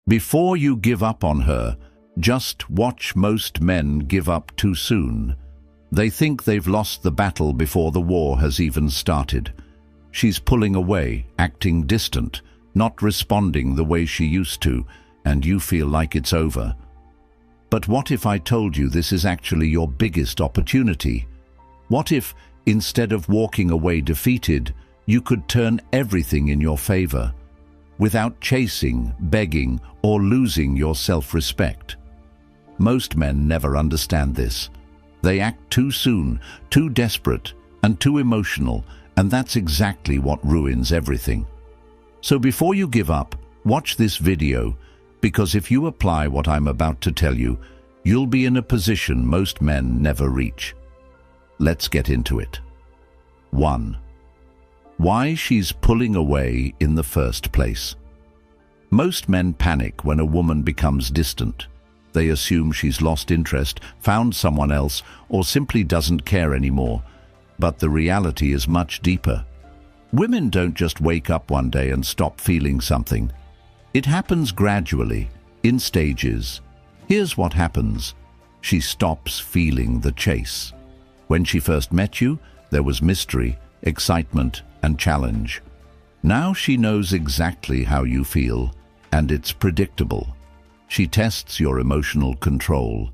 Before you give up on her, just watch. Most men give up too soon. They think they've lost the battle before the war has even started. She's pulling away, acting distant, not responding the way she used to, and you feel like it's over. But what if I told you this is actually your biggest opportunity? What if, instead of walking away defeated, you could turn everything in your favor, without chasing, begging, or losing your self-respect? Most men never understand this. They act too soon, too desperate, and too emotional, and that's exactly what ruins everything. So before you give up, watch this video, because if you apply what I'm about to tell you, you'll be in a position most men never reach. Let's get into it. 1. Why she's pulling away in the first place. Most men panic when a woman becomes distant. They assume she's lost interest, found someone else, or simply doesn't care anymore. But the reality is much deeper. Women don't just wake up one day and stop feeling something. It happens gradually, in stages. Here's what happens. She stops feeling the chase. When she first met you, there was mystery, excitement, and challenge. Now she knows exactly how you feel, and it's predictable. She tests your emotional control.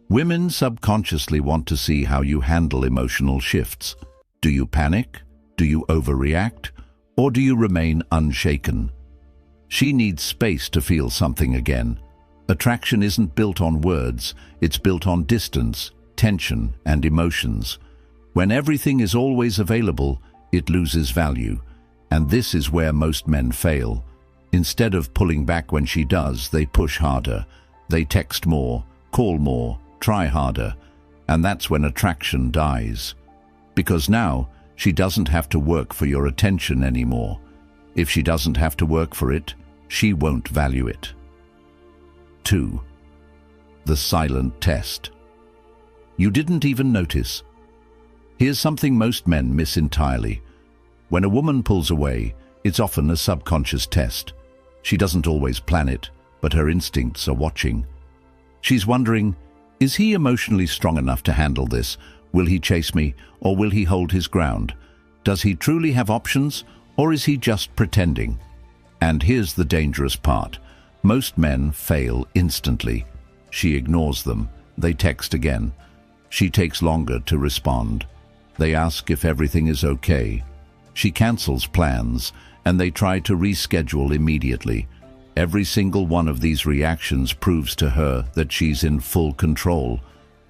Women subconsciously want to see how you handle emotional shifts. Do you panic? Do you overreact? Or do you remain unshaken? She needs space to feel something again. Attraction isn't built on words, it's built on distance, tension, and emotions. When everything is always available, it loses value. And this is where most men fail. Instead of pulling back when she does, they push harder. They text more, call more, try harder. And that's when attraction dies. Because now, she doesn't have to work for your attention anymore. If she doesn't have to work for it, she won't value it. 2. The silent test. You didn't even notice. Here's something most men miss entirely. When a woman pulls away, it's often a subconscious test. She doesn't always plan it, but her instincts are watching. She's wondering, is he emotionally strong enough to handle this? Will he chase me, or will he hold his ground? Does he truly have options, or is he just pretending? And here's the dangerous part. Most men fail instantly. She ignores them. They text again. She takes longer to respond. They ask if everything is okay. She cancels plans, and they try to reschedule immediately. Every single one of these reactions proves to her that she's in full control.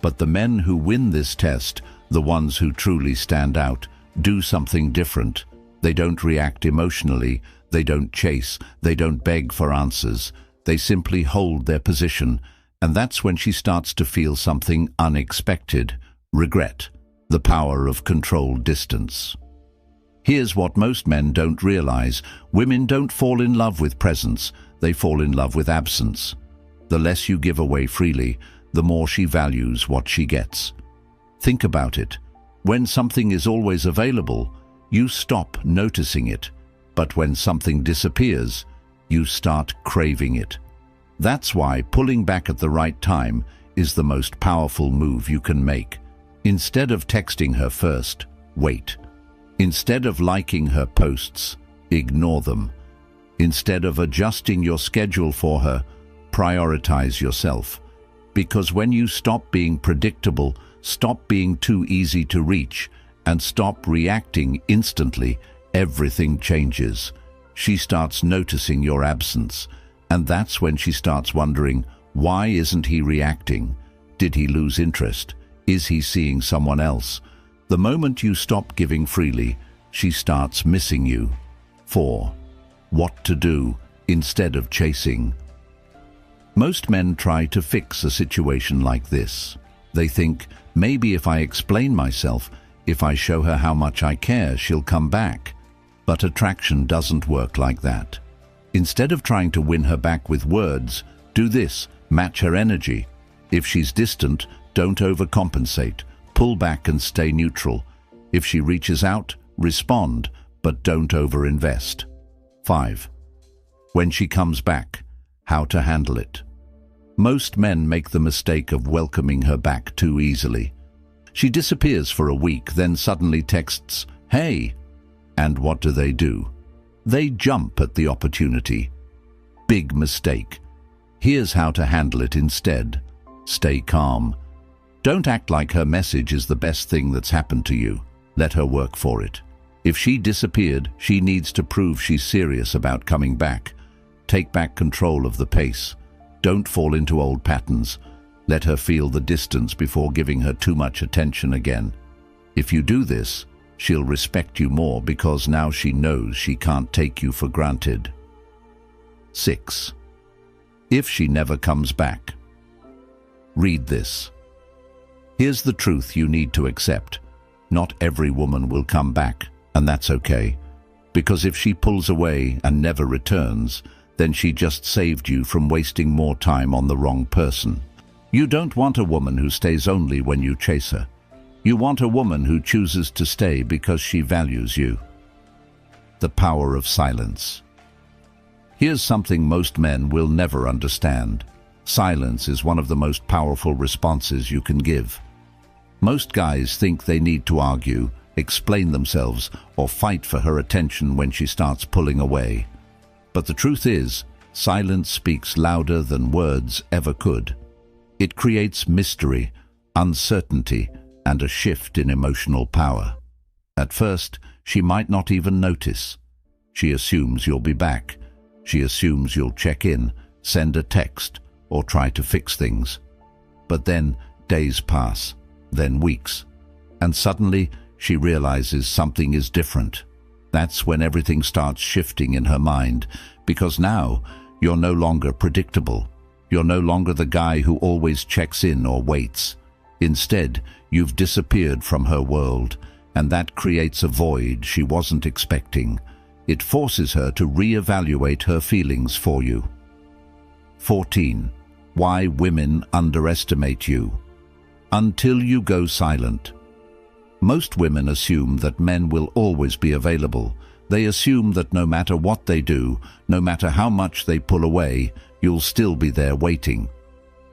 But the men who win this test, the ones who truly stand out, do something different. They don't react emotionally, they don't chase, they don't beg for answers. They simply hold their position, and that's when she starts to feel something unexpected: regret, the power of controlled distance. Here's what most men don't realize. Women don't fall in love with presence, they fall in love with absence. The less you give away freely, the more she values what she gets. Think about it. When something is always available, you stop noticing it. But when something disappears, you start craving it. That's why pulling back at the right time is the most powerful move you can make. Instead of texting her first, wait. Instead of liking her posts, ignore them. Instead of adjusting your schedule for her, prioritize yourself. Because when you stop being predictable, stop being too easy to reach, and stop reacting instantly, everything changes. She starts noticing your absence, and that's when she starts wondering, why isn't he reacting? Did he lose interest? Is he seeing someone else? The moment you stop giving freely, she starts missing you. 4. What to do instead of chasing. Most men try to fix a situation like this. They think, maybe if I explain myself, if I show her how much I care, she'll come back. But attraction doesn't work like that. Instead of trying to win her back with words, do this: match her energy. If she's distant, don't overcompensate. Pull back and stay neutral. If she reaches out, respond, but don't overinvest. 5. When she comes back, How to handle it. Most men make the mistake of welcoming her back too easily. She disappears for a week, then suddenly texts, "Hey!" And what do? They jump at the opportunity. Big mistake. Here's how to handle it instead. Stay calm. Don't act like her message is the best thing that's happened to you. Let her work for it. If she disappeared, she needs to prove she's serious about coming back. Take back control of the pace. Don't fall into old patterns. Let her feel the distance before giving her too much attention again. If you do this, she'll respect you more because now she knows she can't take you for granted. 6. If she never comes back. Read this. Here's the truth you need to accept. Not every woman will come back, and that's okay. Because if she pulls away and never returns, then she just saved you from wasting more time on the wrong person. You don't want a woman who stays only when you chase her. You want a woman who chooses to stay because she values you. The power of silence. Here's something most men will never understand. Silence is one of the most powerful responses you can give. Most guys think they need to argue, explain themselves, or fight for her attention when she starts pulling away. But the truth is, silence speaks louder than words ever could. It creates mystery, uncertainty, and a shift in emotional power. At first, she might not even notice. She assumes you'll be back. She assumes you'll check in, send a text, or try to fix things. But then days pass, then weeks, and suddenly she realizes something is different. That's when everything starts shifting in her mind, because now you're no longer predictable. You're no longer the guy who always checks in or waits. Instead, you've disappeared from her world, and that creates a void she wasn't expecting. It forces her to reevaluate her feelings for you. 14. Why women underestimate you. Until you go silent. Most women assume that men will always be available. They assume that no matter what they do, no matter how much they pull away, you'll still be there waiting.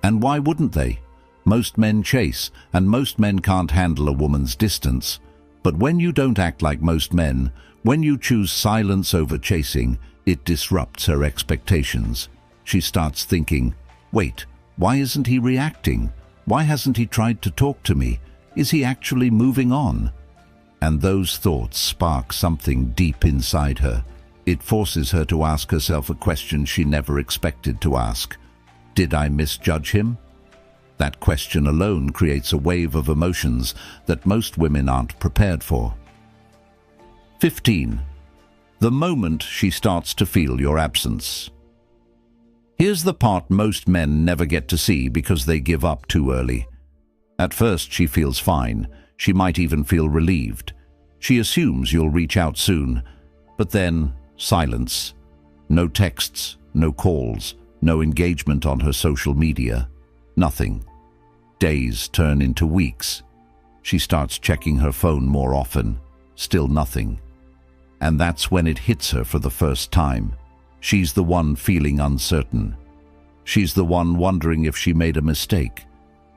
And why wouldn't they? Most men chase, and most men can't handle a woman's distance. But when you don't act like most men, when you choose silence over chasing, it disrupts her expectations. She starts thinking, wait, why isn't he reacting? Why hasn't he tried to talk to me? Is he actually moving on? And those thoughts spark something deep inside her. It forces her to ask herself a question she never expected to ask. Did I misjudge him? That question alone creates a wave of emotions that most women aren't prepared for. 15. The moment she starts to feel your absence. Here's the part most men never get to see because they give up too early. At first she feels fine. She might even feel relieved. She assumes you'll reach out soon. But then, silence. No texts, no calls, no engagement on her social media. Nothing. Days turn into weeks. She starts checking her phone more often. Still nothing. And that's when it hits her for the first time. She's the one feeling uncertain. She's the one wondering if she made a mistake.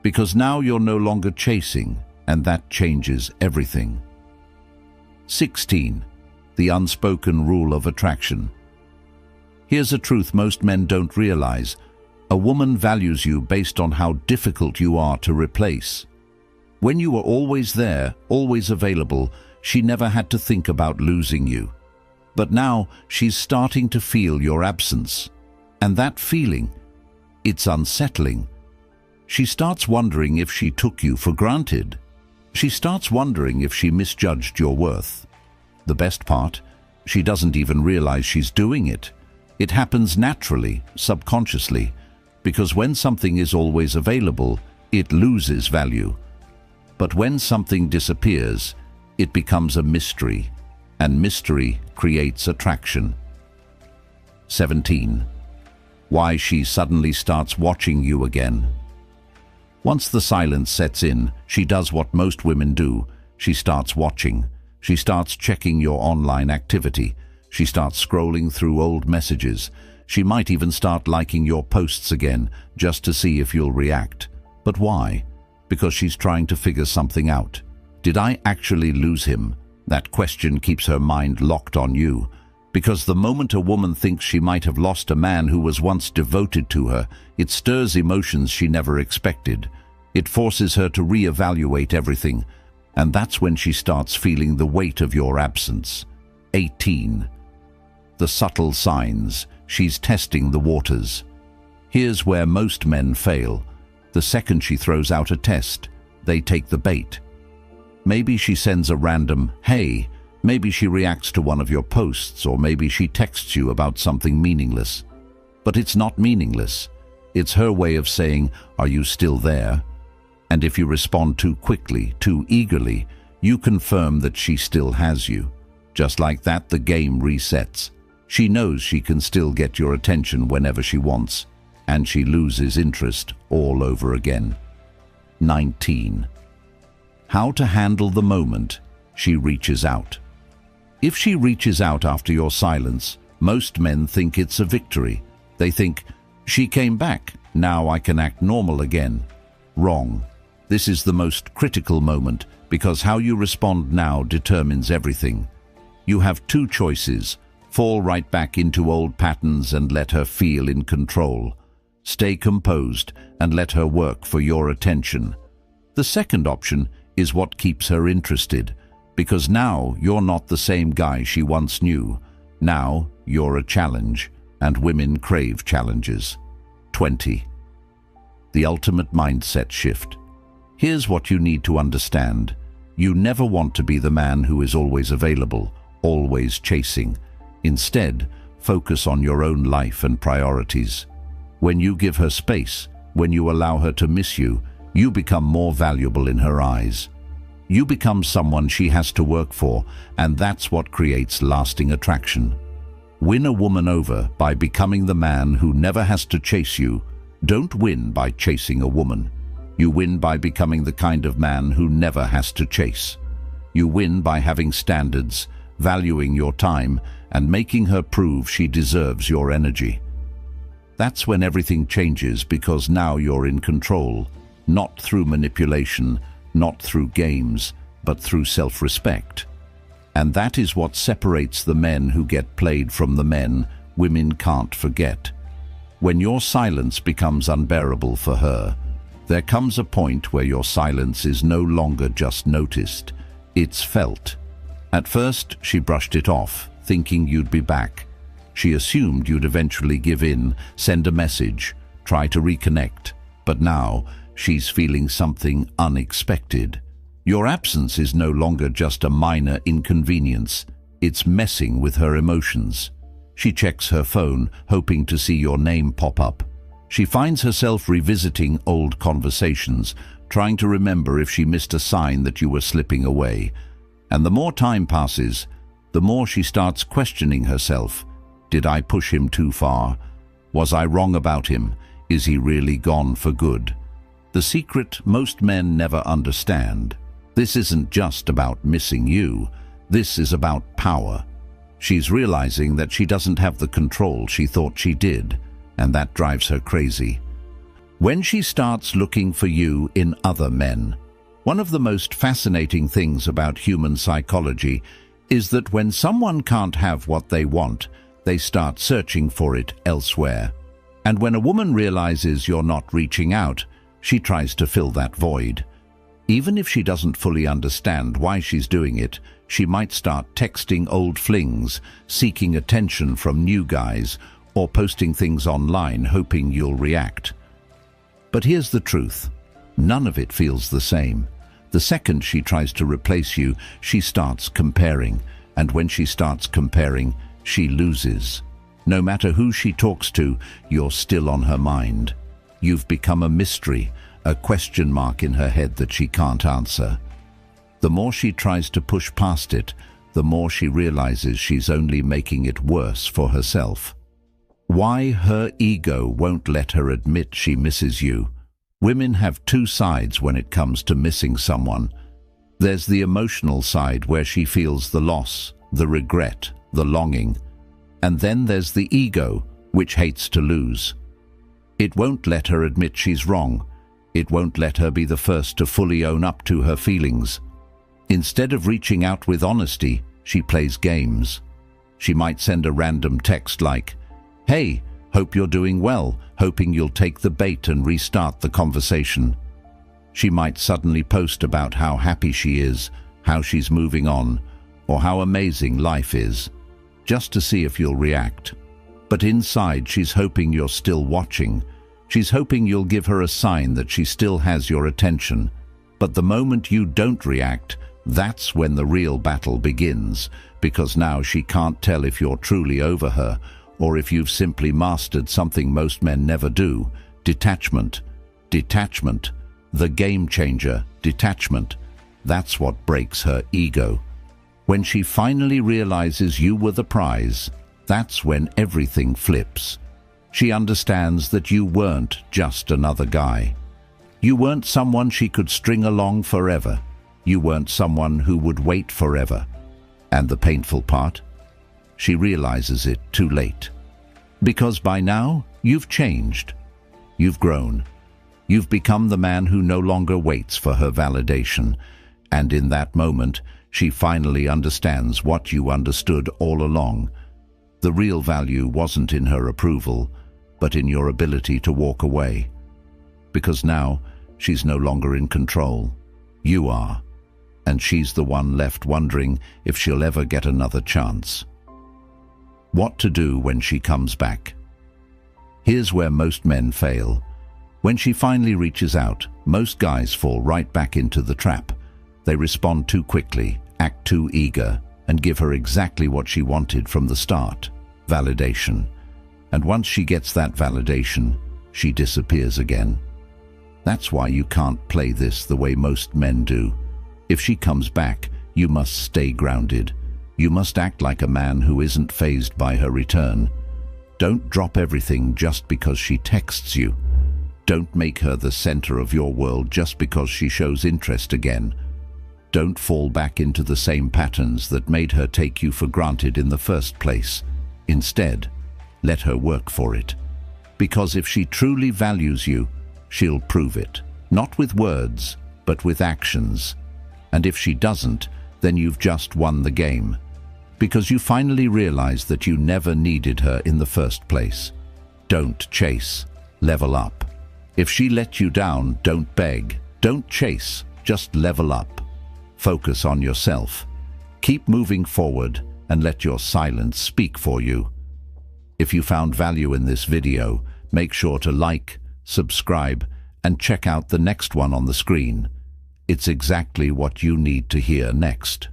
Because now you're no longer chasing, and that changes everything. 16. The unspoken rule of attraction. Here's a truth most men don't realize. A woman values you based on how difficult you are to replace. When you were always there, always available, she never had to think about losing you. But now she's starting to feel your absence. And that feeling, it's unsettling. She starts wondering if she took you for granted. She starts wondering if she misjudged your worth. The best part, she doesn't even realize she's doing it. It happens naturally, subconsciously, because when something is always available, it loses value. But when something disappears, it becomes a mystery, and mystery creates attraction. 17. Why she suddenly starts watching you again. Once the silence sets in, she does what most women do. She starts watching. She starts checking your online activity. She starts scrolling through old messages. She might even start liking your posts again, just to see if you'll react. But why? Because she's trying to figure something out. Did I actually lose him? That question keeps her mind locked on you. Because the moment a woman thinks she might have lost a man who was once devoted to her, it stirs emotions she never expected. It forces her to reevaluate everything, and that's when she starts feeling the weight of your absence. 18. The subtle signs. She's testing the waters. Here's where most men fail. The second she throws out a test, they take the bait. Maybe she sends a random, "Hey," maybe she reacts to one of your posts, or maybe she texts you about something meaningless. But it's not meaningless. It's her way of saying, "Are you still there?" And if you respond too quickly, too eagerly, you confirm that she still has you. Just like that, the game resets. She knows she can still get your attention whenever she wants, and she loses interest all over again. 19. How to handle the moment she reaches out. If she reaches out after your silence, most men think it's a victory. They think, "She came back, now I can act normal again." Wrong. This is the most critical moment, because how you respond now determines everything. You have two choices: fall right back into old patterns and let her feel in control. Stay composed and let her work for your attention. The second option is what keeps her interested, because now you're not the same guy she once knew. Now you're a challenge, and women crave challenges. 20. The ultimate mindset shift. Here's what you need to understand. You never want to be the man who is always available, always chasing. Instead, focus on your own life and priorities. When you give her space, when you allow her to miss you, you become more valuable in her eyes. You become someone she has to work for, and that's what creates lasting attraction. Win a woman over by becoming the man who never has to chase you. Don't win by chasing a woman. You win by becoming the kind of man who never has to chase. You win by having standards, valuing your time, and making her prove she deserves your energy. That's when everything changes, because now you're in control, not through manipulation, not through games, but through self-respect. And that is what separates the men who get played from the men women can't forget. When your silence becomes unbearable for her, there comes a point where your silence is no longer just noticed, it's felt. At first, she brushed it off, thinking you'd be back. She assumed you'd eventually give in, send a message, try to reconnect. But now, she's feeling something unexpected. Your absence is no longer just a minor inconvenience. It's messing with her emotions. She checks her phone, hoping to see your name pop up. She finds herself revisiting old conversations, trying to remember if she missed a sign that you were slipping away. And the more time passes, the more she starts questioning herself. Did I push him too far? Was I wrong about him? Is he really gone for good? The secret most men never understand. This isn't just about missing you. This is about power. She's realizing that she doesn't have the control she thought she did, and that drives her crazy. When she starts looking for you in other men, one of the most fascinating things about human psychology is that when someone can't have what they want, they start searching for it elsewhere. And when a woman realizes you're not reaching out, she tries to fill that void. Even if she doesn't fully understand why she's doing it, she might start texting old flings, seeking attention from new guys, or posting things online hoping you'll react. But here's the truth. None of it feels the same. The second she tries to replace you, she starts comparing. And when she starts comparing, she loses. No matter who she talks to, you're still on her mind. You've become a mystery, a question mark in her head that she can't answer. The more she tries to push past it, the more she realizes she's only making it worse for herself. Why her ego won't let her admit she misses you. Women have two sides when it comes to missing someone. There's the emotional side where she feels the loss, the regret, the longing. And then there's the ego, which hates to lose. It won't let her admit she's wrong. It won't let her be the first to fully own up to her feelings. Instead of reaching out with honesty, she plays games. She might send a random text like, "Hey, hope you're doing well," hoping you'll take the bait and restart the conversation. She might suddenly post about how happy she is, how she's moving on, or how amazing life is, just to see if you'll react. But inside, she's hoping you're still watching. She's hoping you'll give her a sign that she still has your attention. But the moment you don't react, that's when the real battle begins, because now she can't tell if you're truly over her or if you've simply mastered something most men never do: detachment. Detachment. The game changer, detachment. That's what breaks her ego. When she finally realizes you were the prize, that's when everything flips. She understands that you weren't just another guy. You weren't someone she could string along forever. You weren't someone who would wait forever. And the painful part? She realizes it too late. Because by now, you've changed. You've grown. You've become the man who no longer waits for her validation. And in that moment, she finally understands what you understood all along. The real value wasn't in her approval, but in your ability to walk away. Because now, she's no longer in control. You are. And she's the one left wondering if she'll ever get another chance. What to do when she comes back? Here's where most men fail. When she finally reaches out, most guys fall right back into the trap. They respond too quickly, act too eager, and give her exactly what she wanted from the start: validation. And once she gets that validation, she disappears again. That's why you can't play this the way most men do. If she comes back, you must stay grounded. You must act like a man who isn't fazed by her return. Don't drop everything just because she texts you. Don't make her the center of your world just because she shows interest again. Don't fall back into the same patterns that made her take you for granted in the first place. Instead, let her work for it. Because if she truly values you, she'll prove it. Not with words, but with actions. And if she doesn't, then you've just won the game. Because you finally realize that you never needed her in the first place. Don't chase. Level up. If she let you down, don't beg. Don't chase. Just level up. Focus on yourself. Keep moving forward and let your silence speak for you. If you found value in this video, make sure to like, subscribe, and check out the next one on the screen. It's exactly what you need to hear next.